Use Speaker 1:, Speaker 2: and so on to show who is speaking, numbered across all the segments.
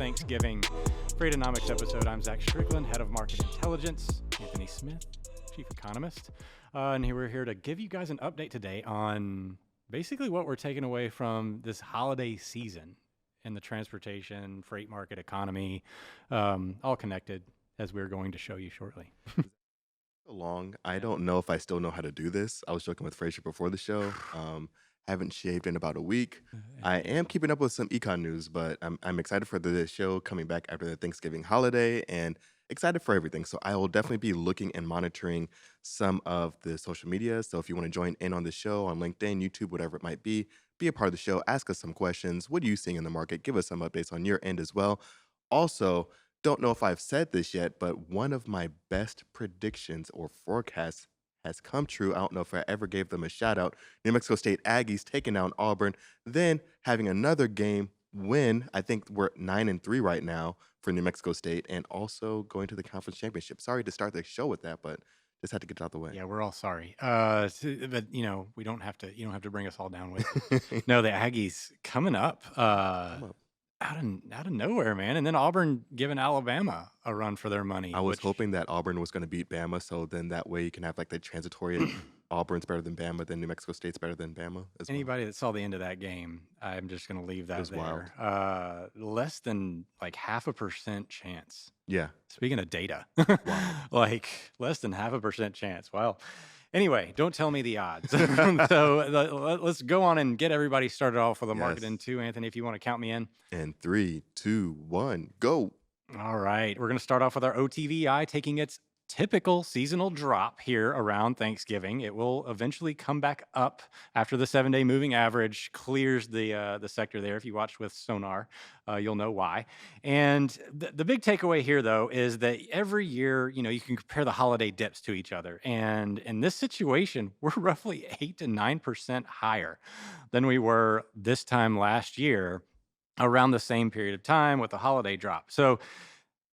Speaker 1: Thanksgiving Freightonomics episode. I'm Zach Strickland, head of market intelligence. Anthony Smith, chief economist. And we're here to give you guys an update today on basically what we're taking away from this holiday season in the transportation, freight market, economy, all connected, as we're going to show you shortly.
Speaker 2: Long. I don't know if I still know how to do this. I was joking with Frazier before the show. Haven't shaved in about a week. I am keeping up with some econ news, but I'm excited for the show coming back after the Thanksgiving holiday and excited for everything. So I will definitely be looking and monitoring some of the social media. So if you want to join in on the show on LinkedIn, YouTube, whatever it might be a part of the show. Ask us some questions. What are you seeing in the market? Give us some updates on your end as well. Also, don't know if I've said this yet, but one of my best predictions or forecasts has come true. I don't know if I ever gave them a shout out. New Mexico State Aggies taking down Auburn, then having another game win. I think we're 9-3 right now for New Mexico State, and also going to the conference championship. Sorry to start the show with that, but just had to get it out the way.
Speaker 1: Yeah, we're all sorry. But we don't have to. You don't have to bring us all down with it. No, the Aggies coming up.
Speaker 2: Come up.
Speaker 1: Out of nowhere, man. And then Auburn giving Alabama a run for their money.
Speaker 2: I was hoping that Auburn was going to beat Bama, so then that way you can have like the transitory Auburn's better than Bama, then New Mexico State's better than Bama as well.
Speaker 1: Anybody that saw the end of that game, I'm just going to leave that
Speaker 2: was
Speaker 1: there. Less than like 0.5% chance.
Speaker 2: Yeah.
Speaker 1: Speaking of data,
Speaker 2: Wow.
Speaker 1: like less than 0.5% chance. Well, anyway, don't tell me the odds. So let's go on and get everybody started off with a market in two. Anthony, if you want to count me in.
Speaker 2: And 3, 2, 1, go.
Speaker 1: All right. We're going to start off with our OTVI taking its typical seasonal drop here around Thanksgiving. It will eventually come back up after the 7-day moving average clears the sector there. If you watched with Sonar, you'll know why. And the big takeaway here, though, is that every year, you can compare the holiday dips to each other. And in this situation, we're roughly 8 to 9% higher than we were this time last year around the same period of time with the holiday drop. So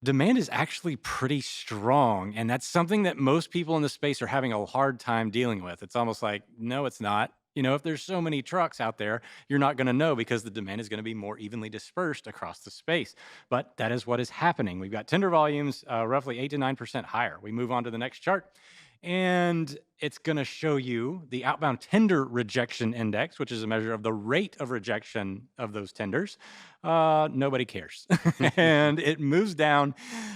Speaker 1: demand is actually pretty strong, and that's something that most people in the space are having a hard time dealing with. It's almost like, no, it's not. If there's so many trucks out there, you're not going to know because the demand is going to be more evenly dispersed across the space. But that is what is happening. We've got tender volumes roughly 8 to 9% higher. We move on to the next chart, and it's going to show you the outbound tender rejection index, which is a measure of the rate of rejection of those tenders. Nobody cares. And it moves down,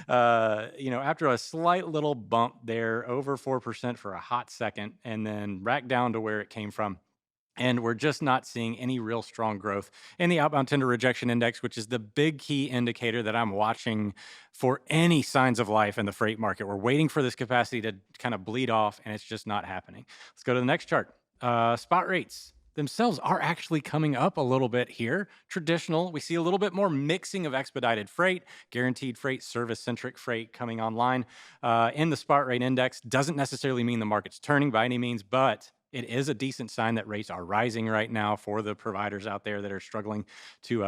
Speaker 1: after a slight little bump there, over 4% for a hot second, and then back down to where it came from. And we're just not seeing any real strong growth in the outbound tender rejection index, which is the big key indicator that I'm watching for any signs of life in the freight market. We're waiting for this capacity to kind of bleed off, and it's just not happening. Let's go to the next chart. Spot rates themselves are actually coming up a little bit here. Traditional, we see a little bit more mixing of expedited freight, guaranteed freight, service-centric freight coming online in the spot rate index. Doesn't necessarily mean the market's turning by any means, but it is a decent sign that rates are rising right now for the providers out there that are struggling to,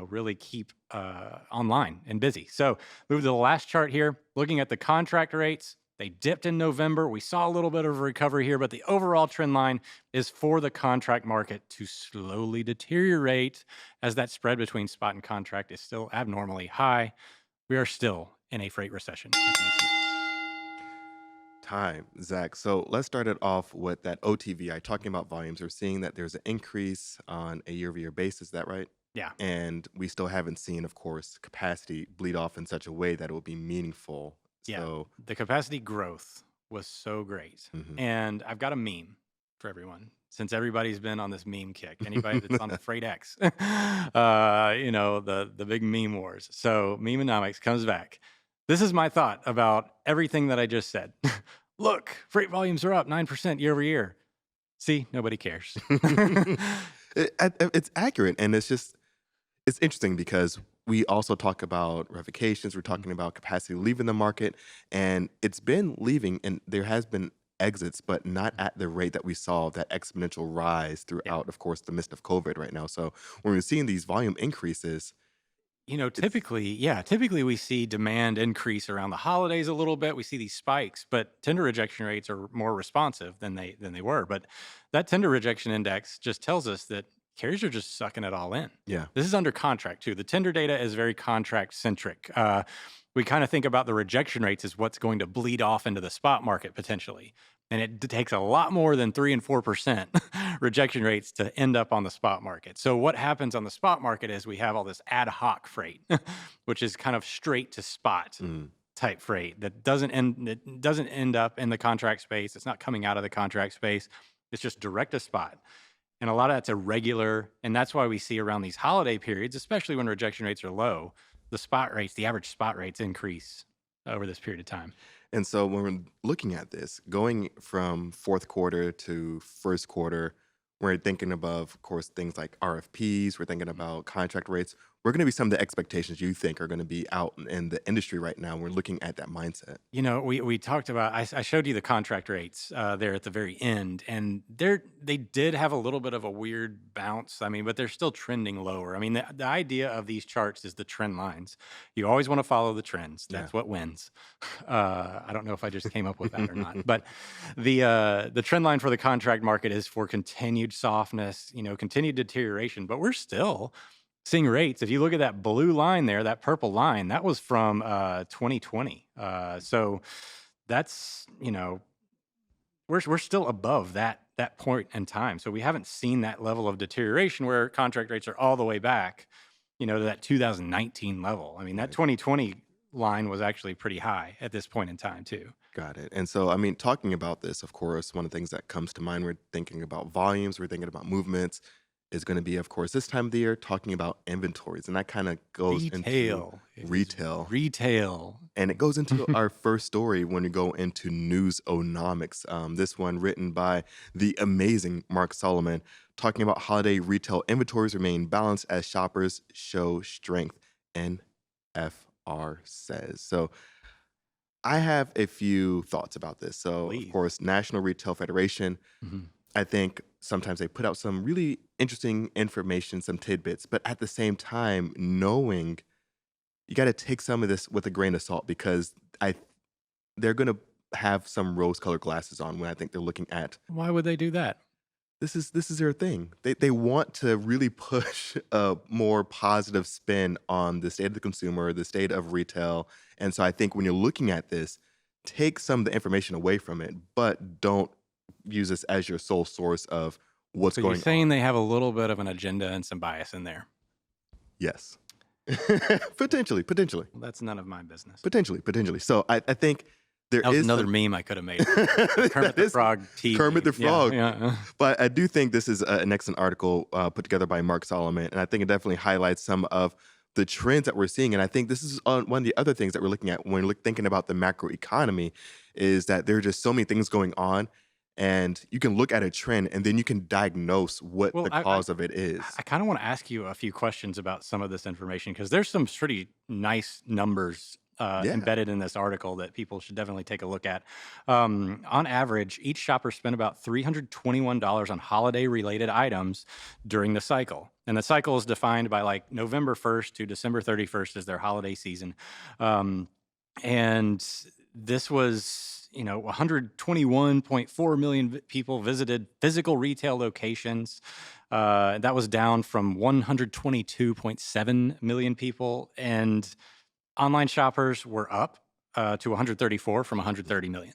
Speaker 1: really keep online and busy. So move to the last chart here, looking at the contract rates. They dipped in November. We saw a little bit of a recovery here, but the overall trend line is for the contract market to slowly deteriorate as that spread between spot and contract is still abnormally high. We are still in a freight recession.
Speaker 2: Time, Zach. So let's start it off with that OTVI, talking about volumes. We're seeing that there's an increase on a year-over-year basis. Is that right?
Speaker 1: Yeah.
Speaker 2: And we still haven't seen, of course, capacity bleed off in such a way that it will be meaningful.
Speaker 1: Yeah.
Speaker 2: So,
Speaker 1: the capacity growth was so great. And I've got a meme for everyone, since everybody's been on this meme kick. Anybody that's on the FreightX, the big meme wars. So Memeonomics comes back. This is my thought about everything that I just said. Look, freight volumes are up 9% year over year. See, nobody cares.
Speaker 2: It's accurate. And it's interesting because we also talk about revocations. We're talking about capacity leaving the market, and it's been leaving, and there has been exits, but not at the rate that we saw that exponential rise throughout, of course, the midst of COVID right now. So when we're seeing these volume increases,
Speaker 1: typically we see demand increase around the holidays a little bit. We see these spikes, but tender rejection rates are more responsive than they were. But that tender rejection index just tells us that carriers are just sucking it all in.
Speaker 2: Yeah.
Speaker 1: This is under contract too. The tender data is very contract centric. We kind of think about the rejection rates as what's going to bleed off into the spot market potentially. And it takes a lot more than 3 and 4% rejection rates to end up on the spot market. So what happens on the spot market is we have all this ad hoc freight, which is kind of straight to spot
Speaker 2: Mm,
Speaker 1: type freight that doesn't end up in the contract space. It's not coming out of the contract space. It's just direct to spot. And a lot of that's irregular. And that's why we see around these holiday periods, especially when rejection rates are low, the average spot rates increase over this period of time.
Speaker 2: and so when we're looking at this, going from fourth quarter to first quarter, we're thinking of course, things like RFPs, we're thinking about contract rates. We're gonna be some of the expectations you think are gonna be out in the industry right now. We're looking at that mindset.
Speaker 1: We talked about. I showed you the contract rates there at the very end, and they did have a little bit of a weird bounce. I mean, but they're still trending lower. I mean, the idea of these charts is the trend lines. You always want to follow the trends.
Speaker 2: Yeah.
Speaker 1: That's what wins. I don't know if I just came up with that or not, but the trend line for the contract market is for continued softness, continued deterioration. But we're still seeing rates. If you look at that blue line there, that purple line, that was from 2020. So that's we're still above that point in time. So we haven't seen that level of deterioration where contract rates are all the way back, to that 2019 level. I mean, that
Speaker 2: Right.
Speaker 1: 2020 line was actually pretty high at this point in time too.
Speaker 2: Got it. And so, I mean, talking about this, of course, one of the things that comes to mind, we're thinking about volumes, we're thinking about movements, is going to be, of course, this time of the year, talking about inventories. And that kind of goes into
Speaker 1: Retail. It is
Speaker 2: retail.
Speaker 1: retail.
Speaker 2: And it goes into our first story when we go into Newsonomics. This one written by the amazing Mark Solomon, talking about holiday retail inventories remain balanced as shoppers show strength. NFR says. So I have a few thoughts about this. So, of
Speaker 1: Please.
Speaker 2: course, National Retail Federation,
Speaker 1: Mhm.
Speaker 2: I think sometimes they put out some really interesting information, some tidbits, but at the same time, knowing you got to take some of this with a grain of salt because I they're going to have some rose-colored glasses on when I think they're looking at
Speaker 1: Why would they do that?
Speaker 2: this is their thing. They want to really push a more positive spin on the state of the consumer, the state of retail. And so I think when you're looking at this, take some of the information away from it, but don't use this as your sole source of what's
Speaker 1: So you're
Speaker 2: going
Speaker 1: saying
Speaker 2: on.
Speaker 1: they have a little bit of an agenda and some bias in there.
Speaker 2: Yes. Potentially, potentially,
Speaker 1: Well, that's none of my business.
Speaker 2: potentially, potentially. So I think there
Speaker 1: That was
Speaker 2: is
Speaker 1: another
Speaker 2: some
Speaker 1: meme I could have made. Kermit
Speaker 2: that
Speaker 1: the
Speaker 2: is
Speaker 1: Frog TV.
Speaker 2: Kermit the
Speaker 1: Yeah,
Speaker 2: Frog.
Speaker 1: yeah.
Speaker 2: But I do think this is an excellent article put together by Mark Solomon, and I think it definitely highlights some of the trends that we're seeing. And I think this is one of the other things that we're looking at when we're thinking about the macro economy, is that there are just so many things going on, and you can look at a trend and then you can diagnose what
Speaker 1: Well,
Speaker 2: the cause of it is.
Speaker 1: I kind of want to ask you a few questions about some of this information because there's some pretty nice numbers
Speaker 2: Yeah.
Speaker 1: embedded in this article that people should definitely take a look at. On average, each shopper spent about $321 on holiday related items during the cycle. And the cycle is defined by like November 1st to December 31st as their holiday season. Um, and this was 121.4 million people visited physical retail locations. That was down from 122.7 million people, and online shoppers were up to 134 from 130 million.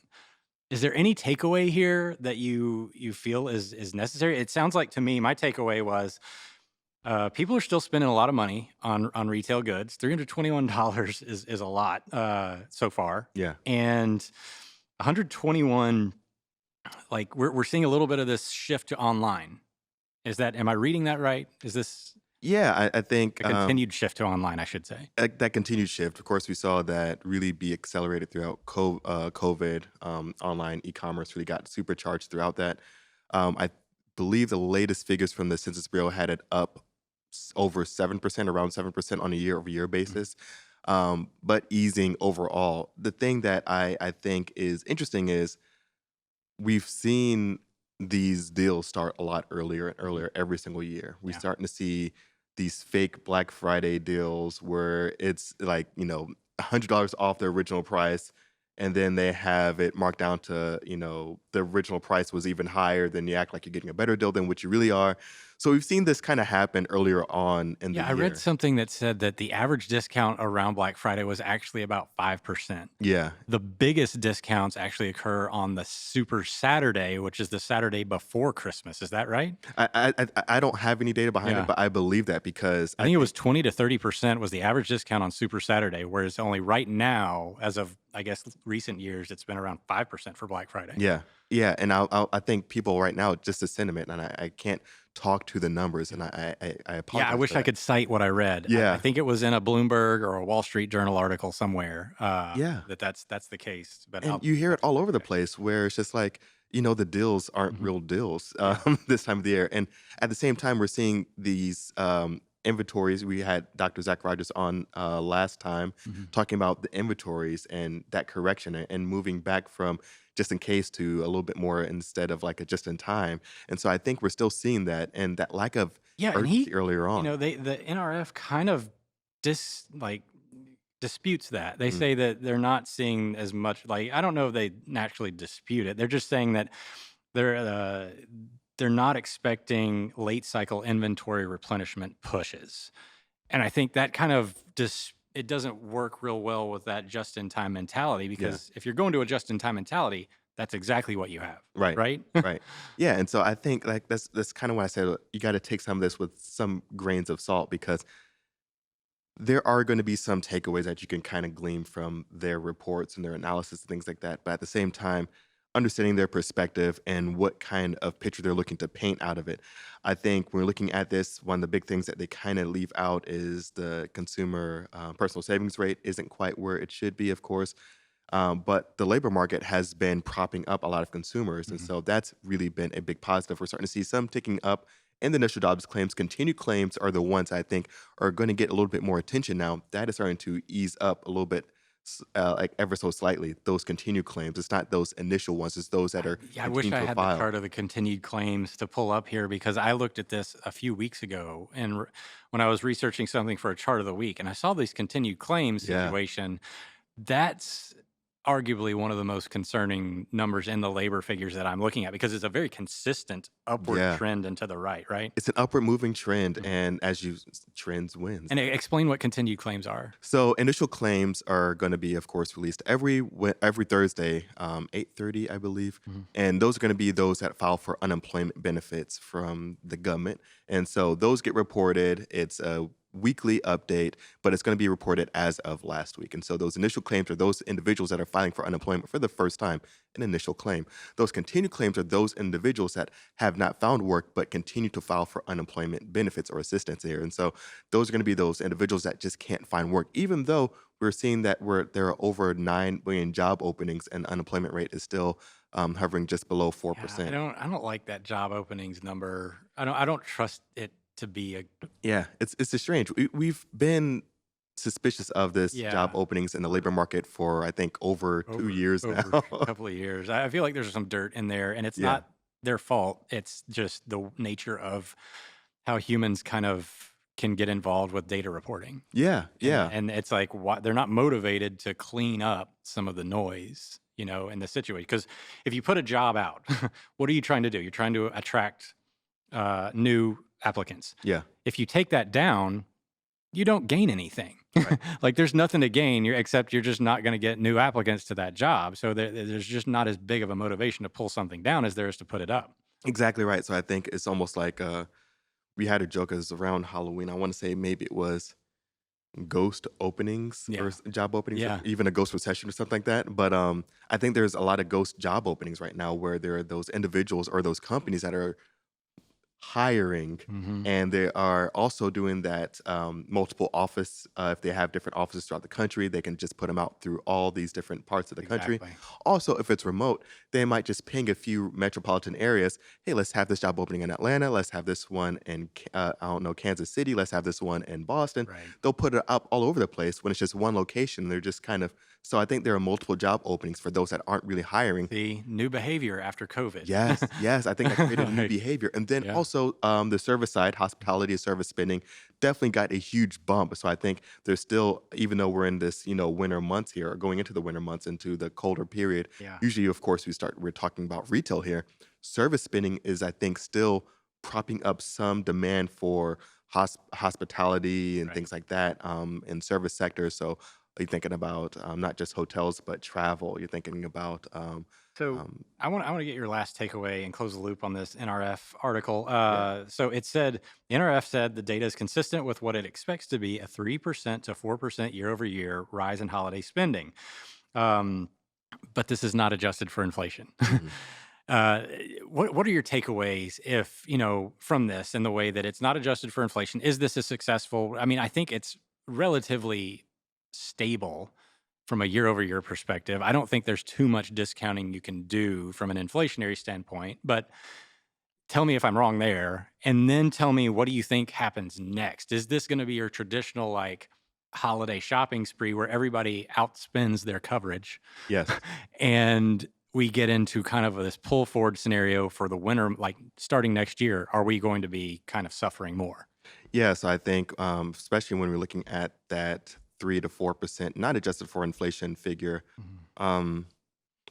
Speaker 1: Is there any takeaway here that you feel is necessary? It sounds like to me, my takeaway was people are still spending a lot of money on retail goods. $321 is a lot so far,
Speaker 2: Yeah.
Speaker 1: and 121. Like we're seeing a little bit of this shift to online. Am I reading that right? Is this
Speaker 2: Yeah, I think
Speaker 1: a continued shift to online, I should say?
Speaker 2: that continued shift. Of course, we saw that really be accelerated throughout COVID. Online e-commerce really got supercharged throughout that. I believe the latest figures from the Census Bureau had it up over 7%, around 7% on a year-over-year basis, but easing overall. The thing that I think is interesting is we've seen these deals start a lot earlier and earlier every single year. We're
Speaker 1: Yeah.
Speaker 2: starting to see these fake Black Friday deals where it's like, $100 off the original price. And then they have it marked down to, the original price was even higher. Then you act like you're getting a better deal than what you really are. So we've seen this kind of happen earlier on in the
Speaker 1: Yeah, I read
Speaker 2: year.
Speaker 1: something that said that the average discount around Black Friday was actually about 5%.
Speaker 2: Yeah.
Speaker 1: The biggest discounts actually occur on the Super Saturday, which is the Saturday before Christmas. Is that right?
Speaker 2: I don't have any data behind it,
Speaker 1: Yeah.
Speaker 2: but I believe that because
Speaker 1: I
Speaker 2: I
Speaker 1: think it was
Speaker 2: think
Speaker 1: 20 to 30% was the average discount on Super Saturday, whereas only right now, as of I guess recent years, it's been around 5% for Black Friday.
Speaker 2: yeah. Yeah, and I think people right now just the sentiment, and I can't talk to the numbers, and I
Speaker 1: Yeah, I
Speaker 2: apologize
Speaker 1: wish
Speaker 2: for
Speaker 1: I
Speaker 2: that.
Speaker 1: could cite what I read. I
Speaker 2: Yeah.
Speaker 1: think it was in a Bloomberg or a Wall Street Journal article somewhere
Speaker 2: Yeah.
Speaker 1: that's the case. But
Speaker 2: And you hear
Speaker 1: I'll
Speaker 2: it all
Speaker 1: check
Speaker 2: over the
Speaker 1: that.
Speaker 2: place where it's just like, the deals aren't
Speaker 1: Mhm.
Speaker 2: real deals
Speaker 1: Yeah.
Speaker 2: this time of the year. And at the same time, we're seeing these inventories. We had Dr. Zach Rogers on last time
Speaker 1: Mhm.
Speaker 2: talking about the inventories and that correction and moving back from just in case to a little bit more instead of like a just in time. And so I think we're still seeing that and that lack of
Speaker 1: Yeah, and
Speaker 2: urgency earlier on.
Speaker 1: the NRF kind of dis like disputes that. They
Speaker 2: Mm,
Speaker 1: say that they're not seeing as much like I don't know if they naturally dispute it. They're just saying that they're uh they're not expecting late cycle inventory replenishment pushes. And I think that kind of just it doesn't work real well with that just in time mentality
Speaker 2: yeah.
Speaker 1: because if you're going to a just in time mentality, that's exactly what you have,
Speaker 2: Right.
Speaker 1: right?
Speaker 2: Right. Yeah, and so I think like that's kind of why I said you got to take some of this with some grains of salt because there are going to be some takeaways that you can kind of glean from their reports and their analysis and things like that. But at the same time, understanding their perspective and what kind of picture they're looking to paint out of it. I think when we're looking at this, one of the big things that they kind of leave out is the consumer personal savings rate isn't quite where it should be, of course. But the labor market has been propping up a lot of consumers. And
Speaker 1: Mhm.
Speaker 2: so that's really been a big positive. We're starting to see some ticking up in the initial jobs claims. Continued claims are the ones I think are going to get a little bit more attention now. That is starting to ease up a little bit, like ever so slightly. Those continued claims. It's not those initial ones, it's those that are
Speaker 1: Yeah, I wish
Speaker 2: continuing
Speaker 1: I
Speaker 2: to
Speaker 1: had the
Speaker 2: file.
Speaker 1: chart of the continued claims to pull up here because I looked at this a few weeks ago and when I was researching something for a chart of the week and I saw this continued claims
Speaker 2: Yeah.
Speaker 1: situation. That's arguably one of the most concerning numbers in the labor figures that I'm looking at because it's a very consistent upward
Speaker 2: Yeah.
Speaker 1: trend and to the right?
Speaker 2: It's an upward moving trend.
Speaker 1: Mhm.
Speaker 2: And as you, trends wins.
Speaker 1: And explain what continued claims are.
Speaker 2: So initial claims are going to be, of course, released every Thursday, 8:30, I believe,
Speaker 1: Mhm.
Speaker 2: and those are going to be those that file for unemployment benefits from the government, and so those get reported. It's a weekly update, but it's going to be reported as of last week. And so those initial claims are those individuals that are filing for unemployment for the first time, an initial claim. Those continued claims are those individuals that have not found work but continue to file for unemployment benefits or assistance here. And so those are going to be those individuals that just can't find work, even though we're seeing that there are over 9 million job openings and unemployment rate is still hovering just below
Speaker 1: Yeah, I
Speaker 2: 4%.
Speaker 1: don't I don't like that job openings number. I don't trust it to be a
Speaker 2: Yeah, it's a strange. We've been suspicious of this job
Speaker 1: yeah,
Speaker 2: openings in the labor
Speaker 1: for
Speaker 2: market for I think over 2 years now.
Speaker 1: over a couple of years. I feel like there's some dirt in there and it's
Speaker 2: Yeah,
Speaker 1: not their fault. It's just the nature of how humans kind of can get involved with data reporting.
Speaker 2: yeah, yeah,
Speaker 1: And it's like why they're not motivated to clean up some of the noise, in the situation. Because if you put a job out, what are you trying to do? You're trying to attract new applicants.
Speaker 2: yeah.
Speaker 1: If you take that down, you don't gain anything.
Speaker 2: Right.
Speaker 1: Like there's nothing to gain, except you're just not going to get new applicants to that job. So there's just not as big of a motivation to pull something down as there is to put it up.
Speaker 2: Exactly right. So I think it's almost like we had a joke as around Halloween. I want to say maybe it was ghost openings or
Speaker 1: Yeah,
Speaker 2: job openings or
Speaker 1: yeah.
Speaker 2: even a ghost recession or something like that. But I think there's a lot of ghost job openings right now where there are those individuals or those companies that are hiring,
Speaker 1: Hmm.
Speaker 2: and they are also doing that multiple office. If they have different offices throughout the country, they can just put them out through all these different parts of the country.
Speaker 1: Exactly.
Speaker 2: Also, if it's remote, they might just ping a few metropolitan areas. Hey, let's have this job opening in Atlanta. Let's have this one in I don't know, Kansas City. Let's have this one in Boston.
Speaker 1: Right.
Speaker 2: They'll put it up all over the place when it's just one location. They're just kind of so I think there are multiple job openings for those that aren't really hiring.
Speaker 1: See, new behavior after COVID.
Speaker 2: Yes, yes, I think that created a new
Speaker 1: Like,
Speaker 2: behavior, and then
Speaker 1: yeah.
Speaker 2: also, the service side, hospitality and service spending definitely got a huge bump, so I think there's still even though we're in this, winter months here or going into the winter months, into the colder period,
Speaker 1: Yeah.
Speaker 2: usually, of course, we're talking about retail here. Service spending is, I think, still propping up some demand for hospitality and
Speaker 1: Right.
Speaker 2: things like that, in service sectors. So you're thinking about not just hotels but travel. You're thinking about
Speaker 1: So
Speaker 2: um,
Speaker 1: I want to get your last takeaway and close the loop on this NRF article.
Speaker 2: yeah.
Speaker 1: So it said NRF said the data is consistent with what it expects to be a 3% to 4% year over year rise in holiday spending. Um, but this is not adjusted for inflation.
Speaker 2: Mhm.
Speaker 1: uh, what are your takeaways if from this in the way that it's not adjusted for inflation? Is this a successful? I mean, I think it's relatively stable from a year over year perspective. I don't think there's too much discounting you can do from an inflationary standpoint, but tell me if I'm wrong there. And then tell me, what do you think happens next? Is this going to be your traditional like holiday shopping spree where everybody outspends their coverage
Speaker 2: Yes.
Speaker 1: and we get into kind of this pull forward scenario for the winter, like starting next year? Are we going to be kind of suffering more?
Speaker 2: Yes, I think, especially when we're looking at that 3 to 4%, not adjusted for inflation figure,
Speaker 1: Mhm.
Speaker 2: um,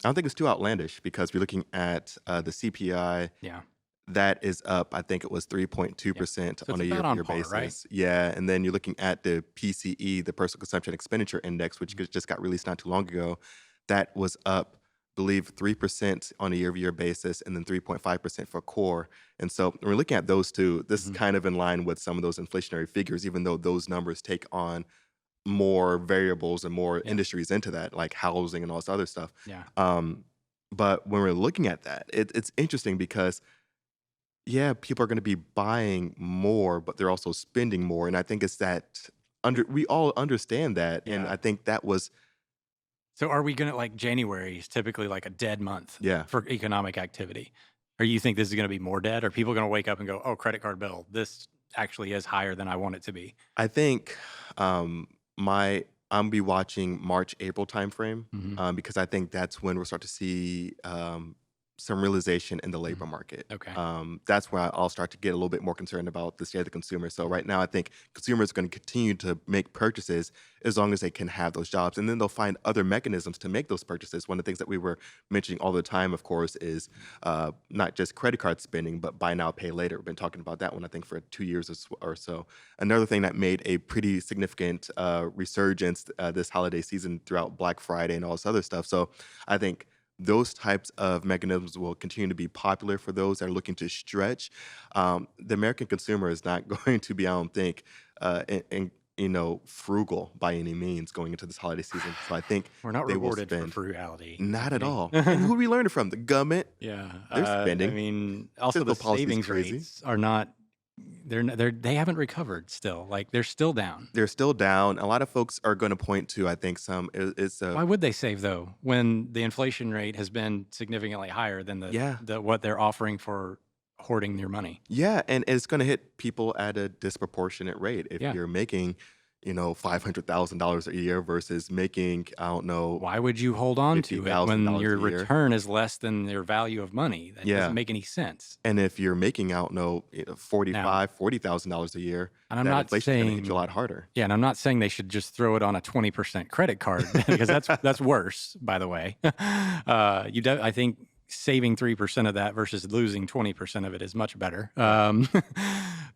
Speaker 2: I don't think it's too outlandish because we're looking at the CPI
Speaker 1: Yeah.
Speaker 2: that is up. I think it was
Speaker 1: Yeah.
Speaker 2: 3.2%
Speaker 1: So
Speaker 2: on
Speaker 1: it's
Speaker 2: a
Speaker 1: about on
Speaker 2: year-over-year
Speaker 1: par, right?
Speaker 2: basis. Yeah, and then you're looking at the PCE, the Personal Consumption Expenditure Index, which
Speaker 1: Mhm.
Speaker 2: just got released not too long ago. That was up, I believe, 3% on a year-over-year basis, and then 3.5% for core. And so when we're looking at those two, this is
Speaker 1: Mhm.
Speaker 2: kind of in line with some of those inflationary figures, even though those numbers take on more variables and more
Speaker 1: Yeah.
Speaker 2: industries into that, like housing and all this other stuff.
Speaker 1: Yeah.
Speaker 2: Um, but when we're looking at that, it's interesting because yeah, people are gonna be buying more, but they're also spending more, and I think it's that we all understand that, and
Speaker 1: Yeah.
Speaker 2: I think that was
Speaker 1: So are we gonna like January is typically like a dead month
Speaker 2: yeah.
Speaker 1: for economic activity? Or you think this is gonna be more dead? Are people gonna wake up and go, "Oh, credit card bill, this actually is higher than I want it to be"?
Speaker 2: I think, my I'm be watching March, April timeframe,
Speaker 1: Mhm.
Speaker 2: because I think that's when we'll start to see, some realization in the labor
Speaker 1: Mhm.
Speaker 2: market.
Speaker 1: Okay.
Speaker 2: That's where I'll start to get a little bit more concerned about the state of the consumer. So
Speaker 1: Yeah.
Speaker 2: right now, I think consumers are gonna continue to make purchases as long as they can have those jobs, and then they'll find other mechanisms to make those purchases. One of the things that we were mentioning all the time, of course, is, not just credit card spending, but buy now, pay later. We've been talking about that one, I think, for 2 years or so. Another thing that made a pretty significant resurgence this holiday season throughout Black Friday and all this other stuff. So I think those types of mechanisms will continue to be popular for those that are looking to stretch. The American consumer is not going to be, I don't think, frugal by any means going into this holiday season. So I think
Speaker 1: We're not
Speaker 2: they will
Speaker 1: rewarded for
Speaker 2: spend.
Speaker 1: frugality,
Speaker 2: Not at
Speaker 1: typically.
Speaker 2: all. And who we learn it from? The government.
Speaker 1: Yeah,
Speaker 2: They're
Speaker 1: I
Speaker 2: spending.
Speaker 1: mean, also the
Speaker 2: Fiscal policy is
Speaker 1: savings
Speaker 2: crazy.
Speaker 1: rates are not they haven't recovered still, like, they're still down.
Speaker 2: They're still down. A lot of folks are going to point to, I think, it's a
Speaker 1: Why would they save though, when the inflation rate has been significantly higher than
Speaker 2: yeah.
Speaker 1: the what they're offering for hoarding your money?
Speaker 2: Yeah, and it's gonna hit people at a disproportionate rate. If
Speaker 1: Yeah.
Speaker 2: you're making, $500,000 a year versus making, I don't know,
Speaker 1: Why would you hold on to it when
Speaker 2: $50,000
Speaker 1: your
Speaker 2: a year.
Speaker 1: return is less than your value of money? That doesn't
Speaker 2: Yeah,
Speaker 1: make any sense.
Speaker 2: and if you're making, I don't know,
Speaker 1: Now,
Speaker 2: $40,000 a year,
Speaker 1: and I'm
Speaker 2: that
Speaker 1: not
Speaker 2: inflation's gonna hit you a
Speaker 1: saying
Speaker 2: lot harder.
Speaker 1: yeah, and I'm not saying they should just throw it on a 20% credit card because that's worse, by the way. I think saving 3% of that versus losing 20% of it is much better.
Speaker 2: Yeah.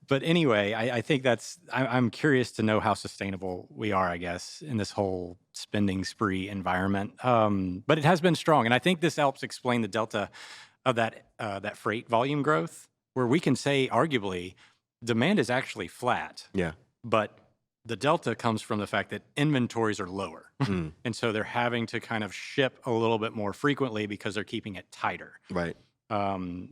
Speaker 1: But anyway, I think I'm curious to know how sustainable we are, I guess, in this whole spending spree environment. But it has been strong, and I think this helps explain the delta of that freight volume growth, where we can say arguably demand is actually flat,
Speaker 2: Yeah.
Speaker 1: but the delta comes from the fact that inventories are lower.
Speaker 2: Mm,
Speaker 1: And so they're having to kind of ship a little bit more frequently because they're keeping it tighter.
Speaker 2: right.
Speaker 1: And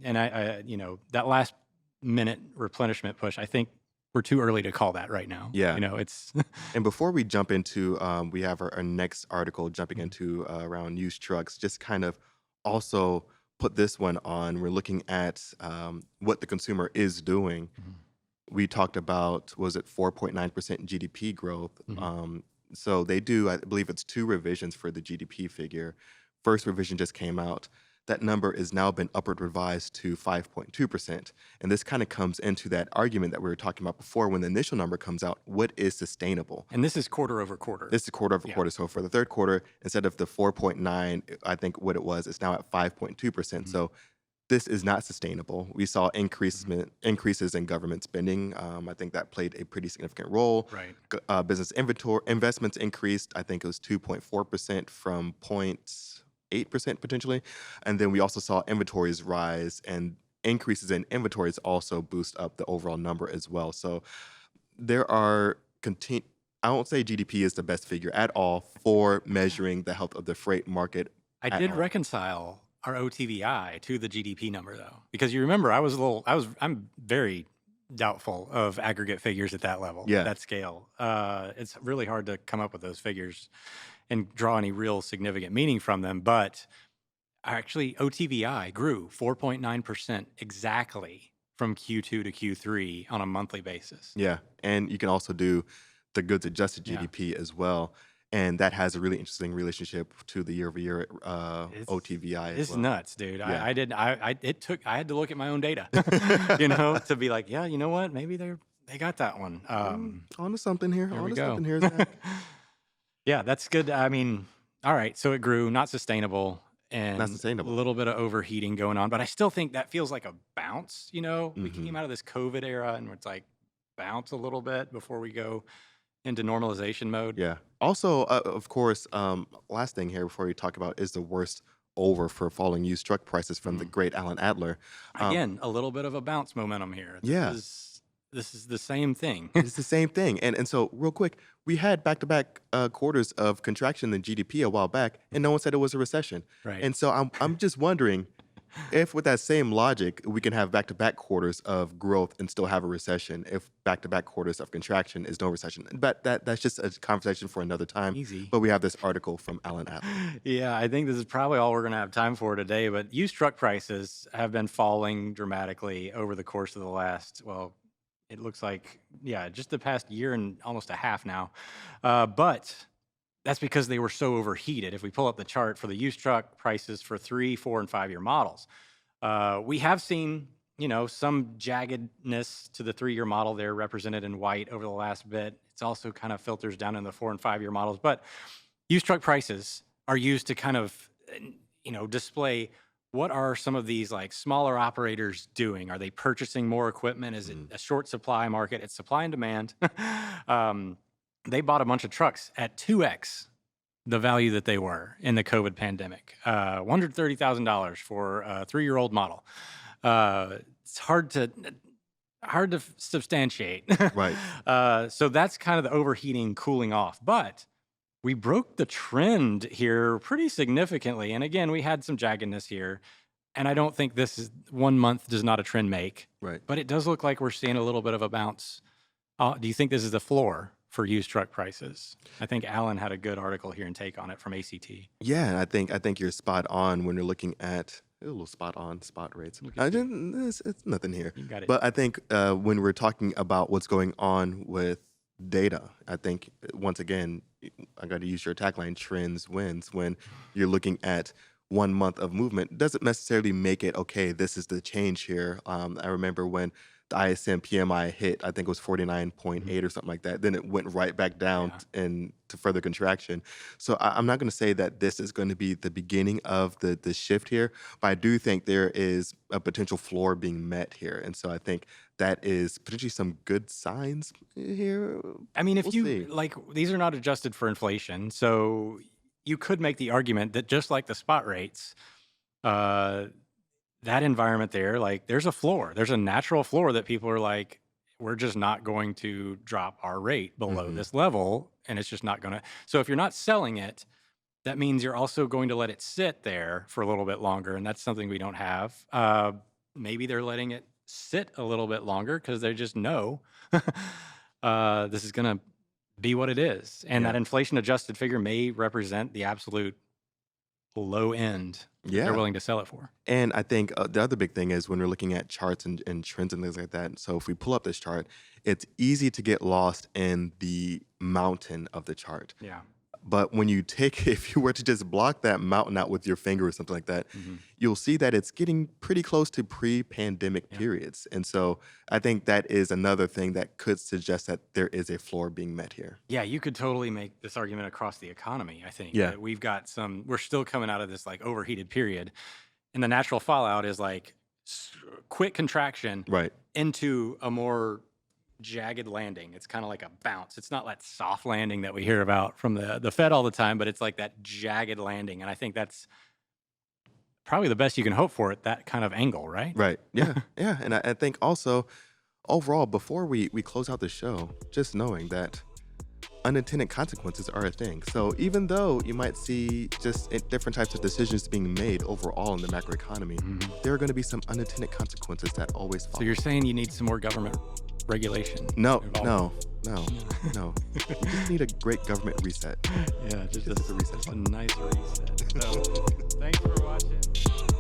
Speaker 1: that last minute replenishment push, I think we're too early to call that right now.
Speaker 2: Yeah.
Speaker 1: It's
Speaker 2: And before we jump into, we have our next article jumping
Speaker 1: Mhm.
Speaker 2: into around used trucks, just kind of also put this one on. We're looking at what the consumer is doing.
Speaker 1: Mhm.
Speaker 2: We talked about, was it 4.9% GDP growth?
Speaker 1: Mhm.
Speaker 2: So they do, I believe it's two revisions for the GDP figure. First revision just came out. That number has now been upward revised to 5.2%. And this kind of comes into that argument that we were talking about before when the initial number comes out. What is sustainable?
Speaker 1: And this is quarter over quarter.
Speaker 2: This is quarter over
Speaker 1: Yeah.
Speaker 2: quarter. So for the third quarter, instead of the 4.9, I think what it was, it's now at 5.2%.
Speaker 1: Mhm.
Speaker 2: So this is not sustainable. We saw
Speaker 1: Mhm.
Speaker 2: increases in government spending. I think that played a pretty significant role.
Speaker 1: Right.
Speaker 2: Business inventory investments increased. I think it was 2.4% from 0.8% potentially. And then we also saw inventories rise, and increases in inventories also boost up the overall number as well. So there are continu I won't say GDP is the best figure at all for measuring the health of the freight market
Speaker 1: I
Speaker 2: at
Speaker 1: did
Speaker 2: all.
Speaker 1: reconcile our OTVI to the GDP number though, because you remember I'm very doubtful of aggregate figures at that level,
Speaker 2: Yeah.
Speaker 1: that scale. It's really hard to come up with those figures and draw any real significant meaning from them. But actually, OTVI grew 4.9% exactly from Q2 to Q3 on a monthly basis.
Speaker 2: Yeah, and you can also do the goods adjusted
Speaker 1: Yeah.
Speaker 2: GDP as well, and that has a really interesting relationship to the year-over-year,
Speaker 1: It's
Speaker 2: OTVI as
Speaker 1: it's
Speaker 2: well.
Speaker 1: nuts, dude.
Speaker 2: Yeah.
Speaker 1: I did I it took I had to look at my own data, to be like, yeah, you know what? Maybe they got that one.
Speaker 2: Onto something here,
Speaker 1: There we
Speaker 2: onto
Speaker 1: go.
Speaker 2: something here, Zach.
Speaker 1: Yeah, that's good. I mean, all right, so it grew, not sustainable,
Speaker 2: Not
Speaker 1: and a
Speaker 2: sustainable.
Speaker 1: little bit of overheating going on, but I still think that feels like a bounce. We came
Speaker 2: Mhm.
Speaker 1: out of this COVID era and it's like bounce a little bit before we go into normalization mode.
Speaker 2: Yeah. Also, of course, last thing here before we talk about is the worst over for falling used truck prices from the
Speaker 1: Mhm.
Speaker 2: great Alan Adler. Um,
Speaker 1: Again, a little bit of a bounce momentum here.
Speaker 2: yeah.
Speaker 1: This is the same thing.
Speaker 2: It's the same thing. And so real quick, we had back-to-back, quarters of contraction in GDP a while back, and no one said it was a recession.
Speaker 1: Right.
Speaker 2: And so I'm just wondering if with that same logic, we can have back-to-back quarters of growth and still have a recession, if back-to-back quarters of contraction is no recession. But that's just a conversation for another time.
Speaker 1: Easy.
Speaker 2: But we have this article from Alan Adler.
Speaker 1: Yeah, I think this is probably all we're going to have time for today. But used truck prices have been falling dramatically over the course of the last, well, it looks like, yeah, just the past year and almost a half now. But that's because they were so overheated. If we pull up the chart for the used truck prices for 3, 4, and 5 year models, we have seen, some jaggedness to the 3 year model there represented in white over the last bit. It's also kind of filters down in the 4 and 5 year models. But used truck prices are used to kind of, display what are some of these like smaller operators doing? Are they purchasing more equipment? Is it
Speaker 2: Mhm.
Speaker 1: a short supply market? It's supply and demand. um, they bought a bunch of trucks at 2x the value that they were in the COVID pandemic. $130,000 for a 3 year old model. It's hard to substantiate.
Speaker 2: Right.
Speaker 1: So that's kind of the overheating cooling off. But we broke the trend here pretty significantly. And again, we had some jaggedness here. And I don't think this is 1 month does not a trend make,
Speaker 2: Right.
Speaker 1: but it does look like we're seeing a little bit of a bounce. Do you think this is the floor for used truck prices? I think Alan had a good article here and take on it from ACT.
Speaker 2: Yeah, and I think you're spot on when you're looking at a little spot on spot rates.
Speaker 1: Look
Speaker 2: I
Speaker 1: at you.
Speaker 2: didn't, it's nothing here,
Speaker 1: You got it.
Speaker 2: but I think when we're talking about what's going on with data, I think once again I got to use your tagline: trends wins. When you're looking at 1 month of movement, doesn't necessarily make it okay. This is the change here. I remember when the ISM PMI hit, I think it was
Speaker 1: Mhm.
Speaker 2: 49.8 or something like that. Then it went right back down
Speaker 1: Yeah.
Speaker 2: and to further contraction. So I'm not going to say that this is going to be the beginning of the shift here, but I do think there is a potential floor being met here, and so I think that is potentially some good signs here.
Speaker 1: I mean,
Speaker 2: We'll
Speaker 1: if you
Speaker 2: see.
Speaker 1: like, these are not adjusted for inflation. So you could make the argument that just like the spot rates, uh, that environment there, like there's a floor. There's a natural floor that people are like, we're just not going to drop our rate below
Speaker 2: Hmm.
Speaker 1: this level. And it's just not going to. So if you're not selling it, that means you're also going to let it sit there for a little bit longer. And that's something we don't have. Maybe they're letting it sit a little bit longer because they just know this is going to be what it is. And that
Speaker 2: Yeah,
Speaker 1: inflation adjusted figure may represent the absolute low end that they're
Speaker 2: yeah.
Speaker 1: willing to sell it for.
Speaker 2: And I think the other big thing is when we're looking at charts and trends and things like that. So if we pull up this chart, it's easy to get lost in the mountain of the chart.
Speaker 1: Yeah.
Speaker 2: But when you take, if you were to just block that mountain out with your finger or something like that,
Speaker 1: Hmm.
Speaker 2: you'll see that it's getting pretty close to pre-pandemic
Speaker 1: Yeah.
Speaker 2: periods. And so I think that is another thing that could suggest that there is a floor being met here.
Speaker 1: Yeah, you could totally make this argument across the economy. I think
Speaker 2: Yeah.
Speaker 1: that we're still coming out of this like overheated period. And the natural fallout is like quick contraction
Speaker 2: Right.
Speaker 1: into a more jagged landing. It's kind of like a bounce. It's not that soft landing that we hear about from the Fed all the time, but it's like that jagged landing. And I think that's probably the best you can hope for at that kind of angle, right?
Speaker 2: Right. Yeah. Yeah. And I think also overall, before we close out the show, just knowing that unintended consequences are a thing. So even though you might see just different types of decisions being made overall in the macroeconomy, there are going to be some unintended consequences that always
Speaker 1: So
Speaker 2: follow.
Speaker 1: you're saying you need some more government regulation
Speaker 2: No,
Speaker 1: involved?
Speaker 2: no, no. We just need a great government reset.
Speaker 1: Yeah, just
Speaker 2: Just a reset
Speaker 1: a
Speaker 2: button.
Speaker 1: nice reset. So thanks for watching.